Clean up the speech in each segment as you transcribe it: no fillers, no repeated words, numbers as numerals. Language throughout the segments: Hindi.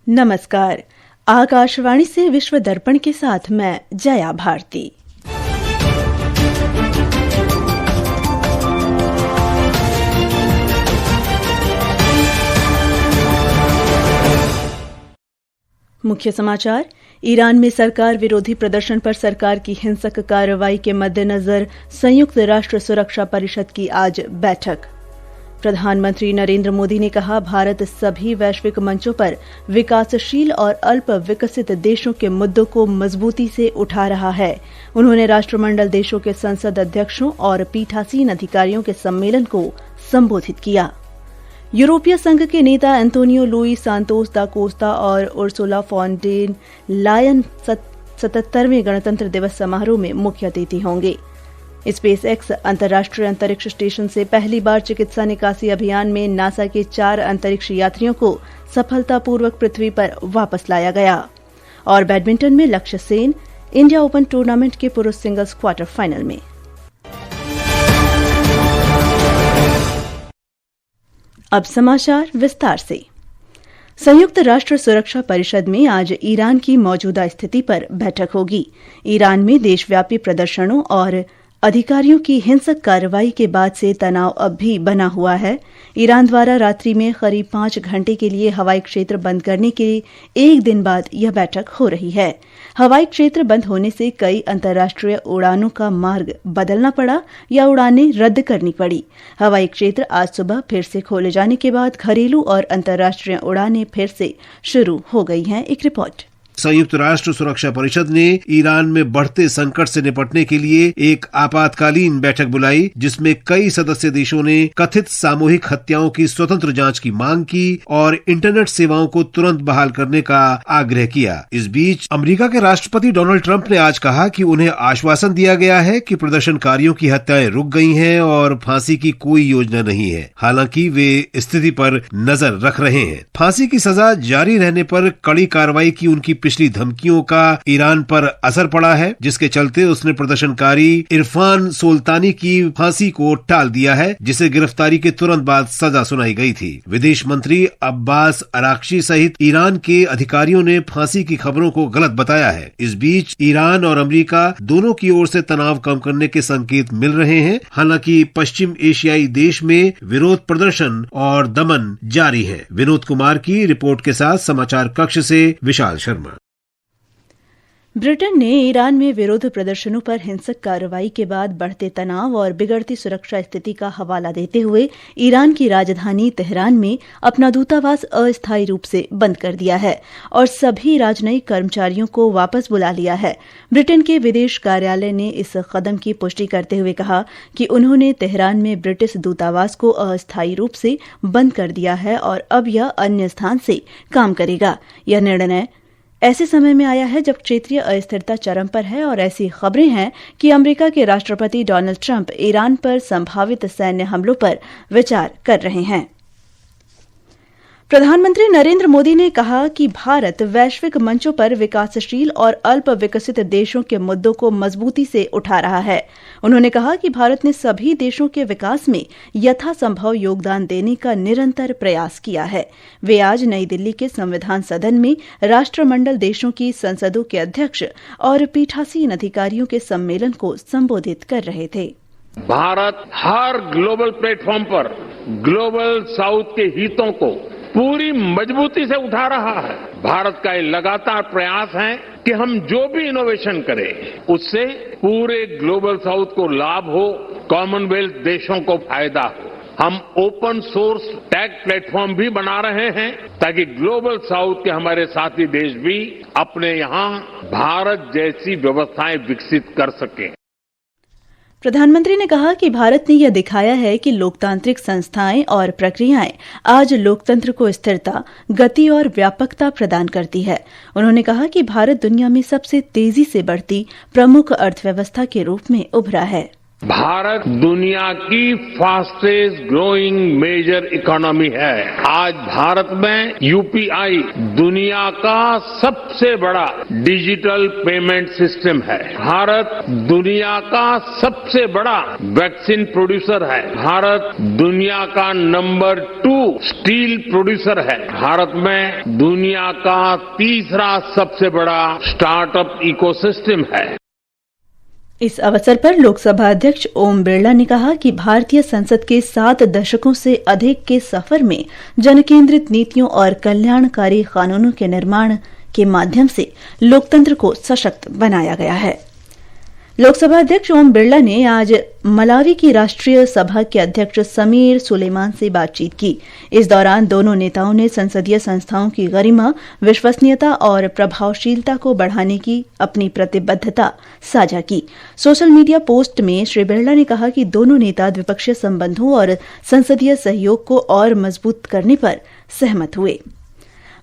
नमस्कार। आकाशवाणी से विश्व दर्पण के साथ मैं जया भारती। मुख्य समाचार। ईरान में सरकार विरोधी प्रदर्शन पर सरकार की हिंसक कार्रवाई के मद्देनजर संयुक्त राष्ट्र सुरक्षा परिषद की आज बैठक। प्रधानमंत्री नरेंद्र मोदी ने कहा, भारत सभी वैश्विक मंचों पर विकासशील और अल्प विकसित देशों के मुद्दों को मजबूती से उठा रहा है। उन्होंने राष्ट्रमंडल देशों के संसद अध्यक्षों और पीठासीन अधिकारियों के सम्मेलन को संबोधित किया। यूरोपीय संघ के नेता एंटोनियो लुइस सांतोस दा कोस्टा और उर्सुला फॉन डेर लायन 77वें गणतंत्र दिवस समारोह में मुख्य अतिथि होंगे। स्पेस एक्स अंतर्राष्ट्रीय अंतरिक्ष स्टेशन से पहली बार चिकित्सा निकासी अभियान में नासा के 4 अंतरिक्ष यात्रियों को सफलतापूर्वक पृथ्वी पर वापस लाया गया। और बैडमिंटन में लक्ष्य सेन इंडिया ओपन टूर्नामेंट के पुरुष सिंगल्स क्वार्टर फाइनल में। अब समाचार विस्तार से। संयुक्त राष्ट्र सुरक्षा परिषद में आज ईरान की मौजूदा स्थिति पर बैठक होगी। ईरान में देशव्यापी प्रदर्शनों और अधिकारियों की हिंसक कार्रवाई के बाद से तनाव अब भी बना हुआ है। ईरान द्वारा रात्रि में करीब 5 घंटे के लिए हवाई क्षेत्र बंद करने के एक दिन बाद यह बैठक हो रही है। हवाई क्षेत्र बंद होने से कई अंतर्राष्ट्रीय उड़ानों का मार्ग बदलना पड़ा या उड़ानें रद्द करनी पड़ी। हवाई क्षेत्र आज सुबह फिर से खोले जाने के बाद घरेलू और अंतर्राष्ट्रीय उड़ानें फिर से शुरू हो गई हैं। एक रिपोर्ट। संयुक्त राष्ट्र सुरक्षा परिषद ने ईरान में बढ़ते संकट से निपटने के लिए एक आपातकालीन बैठक बुलाई, जिसमें कई सदस्य देशों ने कथित सामूहिक हत्याओं की स्वतंत्र जांच की मांग की और इंटरनेट सेवाओं को तुरंत बहाल करने का आग्रह किया। इस बीच अमेरिका के राष्ट्रपति डोनाल्ड ट्रंप ने आज कहा कि उन्हें आश्वासन दिया गया है कि प्रदर्शनकारियों की हत्याएं रुक गई हैं और फांसी की कोई योजना नहीं है। हालांकि वे स्थिति पर नजर रख रहे हैं। फांसी की सजा जारी रहने पर कड़ी कार्रवाई की उनकी पिछली धमकियों का ईरान पर असर पड़ा है, जिसके चलते उसने प्रदर्शनकारी इरफान सोल्तानी की फांसी को टाल दिया है, जिसे गिरफ्तारी के तुरंत बाद सजा सुनाई गई थी। विदेश मंत्री अब्बास अराक्ची सहित ईरान के अधिकारियों ने फांसी की खबरों को गलत बताया है। इस बीच ईरान और अमेरिका दोनों की ओर से तनाव कम करने के संकेत मिल रहे हैं। हालांकि पश्चिम एशियाई देश में विरोध प्रदर्शन और दमन जारी है। विनोद कुमार की रिपोर्ट के साथ समाचार कक्ष से विशाल शर्मा। ब्रिटेन ने ईरान में विरोध प्रदर्शनों पर हिंसक कार्रवाई के बाद बढ़ते तनाव और बिगड़ती सुरक्षा स्थिति का हवाला देते हुए ईरान की राजधानी तेहरान में अपना दूतावास अस्थायी रूप से बंद कर दिया है और सभी राजनयिक कर्मचारियों को वापस बुला लिया है। ब्रिटेन के विदेश कार्यालय ने इस कदम की पुष्टि करते हुए कहा कि उन्होंने तेहरान में ब्रिटिश दूतावास को अस्थायी रूप से बंद कर दिया है और अब यह अन्य स्थान से काम करेगा। यह निर्णय ऐसे समय में आया है जब क्षेत्रीय अस्थिरता चरम पर है और ऐसी खबरें हैं कि अमेरिका के राष्ट्रपति डोनाल्ड ट्रंप ईरान पर संभावित सैन्य हमलों पर विचार कर रहे हैं। प्रधानमंत्री नरेंद्र मोदी ने कहा कि भारत वैश्विक मंचों पर विकासशील और अल्प विकसित देशों के मुद्दों को मजबूती से उठा रहा है। उन्होंने कहा कि भारत ने सभी देशों के विकास में यथासंभव योगदान देने का निरंतर प्रयास किया है। वे आज नई दिल्ली के संविधान सदन में राष्ट्रमंडल देशों की संसदों के अध्यक्ष और पीठासीन अधिकारियों के सम्मेलन को संबोधित कर रहे थे। भारत हर ग्लोबल प्लेटफॉर्म पर ग्लोबल साउथ के हितों को पूरी मजबूती से उठा रहा है। भारत का ये लगातार प्रयास है कि हम जो भी इनोवेशन करें उससे पूरे ग्लोबल साउथ को लाभ हो, कॉमनवेल्थ देशों को फायदा हो। हम ओपन सोर्स टेक प्लेटफॉर्म भी बना रहे हैं ताकि ग्लोबल साउथ के हमारे साथी देश भी अपने यहां भारत जैसी व्यवस्थाएं विकसित कर सकें। प्रधानमंत्री ने कहा कि भारत ने यह दिखाया है कि लोकतांत्रिक संस्थाएं और प्रक्रियाएं आज लोकतंत्र को स्थिरता, गति और व्यापकता प्रदान करती है। उन्होंने कहा कि भारत दुनिया में सबसे तेजी से बढ़ती प्रमुख अर्थव्यवस्था के रूप में उभरा है। भारत दुनिया की फास्टेस्ट ग्रोइंग मेजर इकोनॉमी है। आज भारत में यूपीआई दुनिया का सबसे बड़ा डिजिटल पेमेंट सिस्टम है। भारत दुनिया का सबसे बड़ा वैक्सीन प्रोड्यूसर है। भारत दुनिया का नंबर 2 स्टील प्रोड्यूसर है। भारत में दुनिया का तीसरा सबसे बड़ा स्टार्टअप इकोसिस्टम है। इस अवसर पर लोकसभा अध्यक्ष ओम बिरला ने कहा कि भारतीय संसद के 7 दशकों से अधिक के सफर में जनकेंद्रित नीतियों और कल्याणकारी कानूनों के निर्माण के माध्यम से लोकतंत्र को सशक्त बनाया गया है। लोकसभा अध्यक्ष ओम बिरला ने आज मलावी की राष्ट्रीय सभा के अध्यक्ष समीर सुलेमान से बातचीत की। इस दौरान दोनों नेताओं ने संसदीय संस्थाओं की गरिमा, विश्वसनीयता और प्रभावशीलता को बढ़ाने की अपनी प्रतिबद्धता साझा की। सोशल मीडिया पोस्ट में श्री बिरला ने कहा कि दोनों नेता द्विपक्षीय संबंधों और संसदीय सहयोग को और मजबूत करने पर सहमत हुए।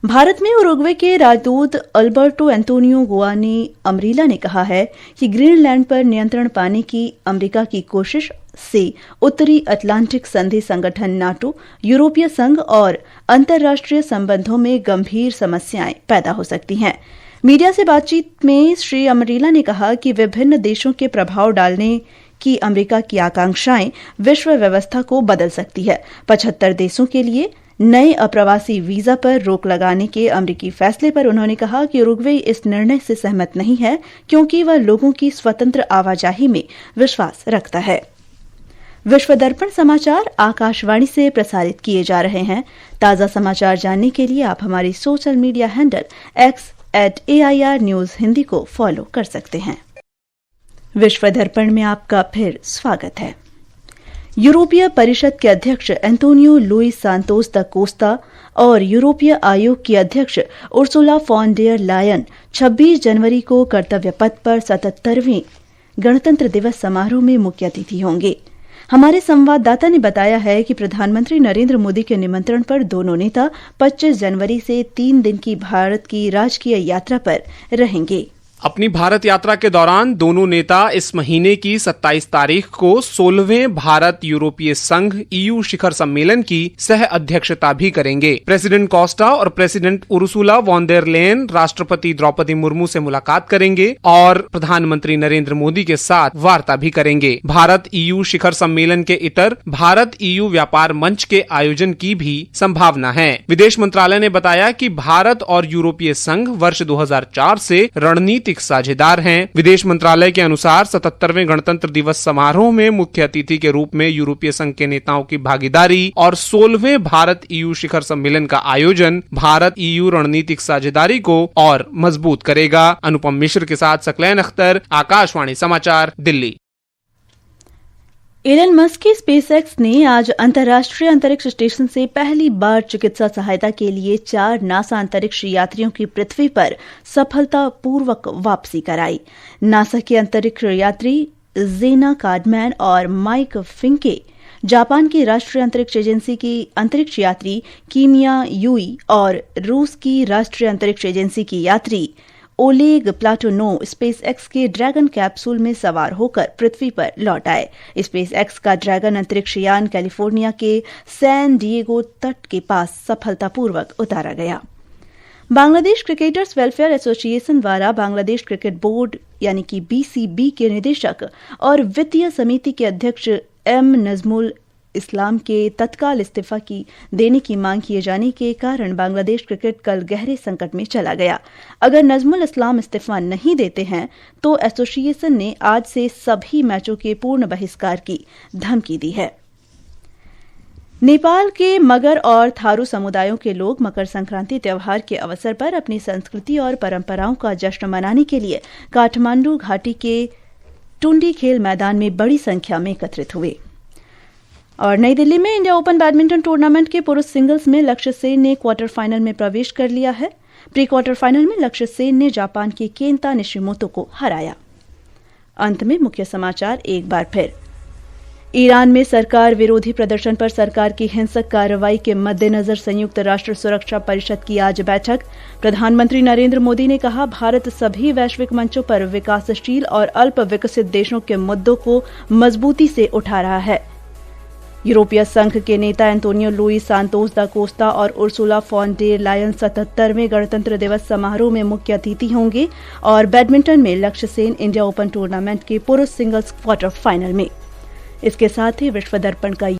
भारत में उरुग्वे के राजदूत अल्बर्टो एंटोनियो गुआनी अमरीला ने कहा है कि ग्रीनलैंड पर नियंत्रण पाने की अमेरिका की कोशिश से उत्तरी अटलांटिक संधि संगठन नाटो, यूरोपीय संघ और अंतर्राष्ट्रीय संबंधों में गंभीर समस्याएं पैदा हो सकती हैं। मीडिया से बातचीत में श्री अमरीला ने कहा कि विभिन्न देशों के प्रभाव डालने की अमेरिका की आकांक्षाएं विश्व व्यवस्था को बदल सकती है। 75 देशों के लिए नए अप्रवासी वीजा पर रोक लगाने के अमेरिकी फैसले पर उन्होंने कहा कि उरुग्वे इस निर्णय से सहमत नहीं है क्योंकि वह लोगों की स्वतंत्र आवाजाही में विश्वास रखता है। विश्व दर्पण समाचार आकाशवाणी से प्रसारित किए जा रहे हैं। ताजा समाचार जानने के लिए आप हमारी social media handle x@AIR news Hindi को फॉलो कर सकते हैं। विश्व दर्पण में आपका फिर स्वागत है। यूरोपीय परिषद के अध्यक्ष एंटोनियो लुइस सांतोस दा कोस्टा और यूरोपीय आयोग की अध्यक्ष उर्सुला फॉन डेर लायन 26 जनवरी को कर्तव्य पथ पर 77वें गणतंत्र दिवस समारोह में मुख्य अतिथि होंगे। हमारे संवाददाता ने बताया है कि प्रधानमंत्री नरेंद्र मोदी के निमंत्रण पर दोनों नेता 25 जनवरी से 3 दिन की भारत की राजकीय यात्रा पर रहेंगे। अपनी भारत यात्रा के दौरान दोनों नेता इस महीने की 27 तारीख को 16वें भारत यूरोपीय संघ EU शिखर सम्मेलन की सह अध्यक्षता भी करेंगे। प्रेसिडेंट कोस्टा और president Ursula von der Leyen राष्ट्रपति द्रौपदी मुर्मू से मुलाकात करेंगे और प्रधानमंत्री नरेंद्र मोदी के साथ वार्ता भी करेंगे। भारत EU शिखर सम्मेलन के इतर भारत EU व्यापार मंच के आयोजन की भी संभावना है। विदेश मंत्रालय ने बताया कि भारत और यूरोपीय संघ वर्ष 2004 से रणनीति साझेदार हैं। विदेश मंत्रालय के अनुसार 77वें गणतंत्र दिवस समारोह में मुख्य अतिथि के रूप में यूरोपीय संघ के नेताओं की भागीदारी और 16वें भारत EU शिखर सम्मेलन का आयोजन भारत EU रणनीतिक साझेदारी को और मजबूत करेगा। अनुपम मिश्र के साथ सकलैन अख्तर, आकाशवाणी समाचार, दिल्ली। एलन मस्क की स्पेसएक्स ने आज अंतर्राष्ट्रीय अंतरिक्ष स्टेशन से पहली बार चिकित्सा सहायता के लिए 4 नासा अंतरिक्ष यात्रियों की पृथ्वी पर सफलतापूर्वक वापसी कराई। नासा के अंतरिक्ष यात्री जेना कार्डमैन और माइक फिंके, जापान की राष्ट्रीय अंतरिक्ष एजेंसी की अंतरिक्ष यात्री कीमिया यूई और रूस की राष्ट्रीय अंतरिक्ष एजेंसी की यात्री ओलेग प्लाटोनोव स्पेसएक्स के ड्रैगन कैप्सूल में सवार होकर पृथ्वी पर लौट आए। स्पेसएक्स का ड्रैगन अंतरिक्ष यान कैलिफोर्निया के सैन डिएगो तट के पास सफलतापूर्वक उतारा गया। बांग्लादेश क्रिकेटर्स वेलफेयर एसोसिएशन द्वारा बांग्लादेश क्रिकेट बोर्ड यानी कि BCB के निदेशक और वित्तीय समिति के अध्यक्ष M नजमुल इस्लाम के तत्काल इस्तीफा देने की मांग किए जाने के कारण बांग्लादेश क्रिकेट कल गहरे संकट में चला गया। अगर नजमुल इस्लाम इस्तीफा नहीं देते हैं तो एसोसिएशन ने आज से सभी मैचों के पूर्ण बहिष्कार की धमकी दी है। नेपाल के मगर और थारू समुदायों के लोग मकर संक्रांति त्योहार के अवसर पर अपनी संस्कृति और परंपराओं का जश्न मनाने के लिए काठमांडू घाटी के टुंडी खेल मैदान में बड़ी संख्या में एकत्रित हुए। और नई दिल्ली में इंडिया ओपन बैडमिंटन टूर्नामेंट के पुरुष सिंगल्स में लक्ष्य सेन ने क्वार्टर फाइनल में प्रवेश कर लिया है। प्री क्वार्टर फाइनल में लक्ष्य सेन ने जापान के केंता निशिमोतो को हराया। अंत में मुख्य समाचार एक बार फिर। ईरान में सरकार विरोधी प्रदर्शन पर सरकार की हिंसक कार्रवाई के मद्देनजर संयुक्त राष्ट्र सुरक्षा परिषद की आज बैठक। प्रधानमंत्री नरेंद्र मोदी ने कहा, भारत सभी वैश्विक मंचों पर विकासशील और अल्प विकसित देशों के मुद्दों को मजबूती से उठा रहा है। यूरोपीय संघ के नेता एंटोनियो लुइस सांतोस दा कोस्टा और उर्सुला फॉन डेर लायन 77वें गणतंत्र दिवस समारोह में मुख्य अतिथि होंगे और बैडमिंटन में लक्ष्य सेन इंडिया ओपन टूर्नामेंट के पुरुष सिंगल्स क्वार्टर फाइनल में। इसके साथ ही विश्व दर्पण का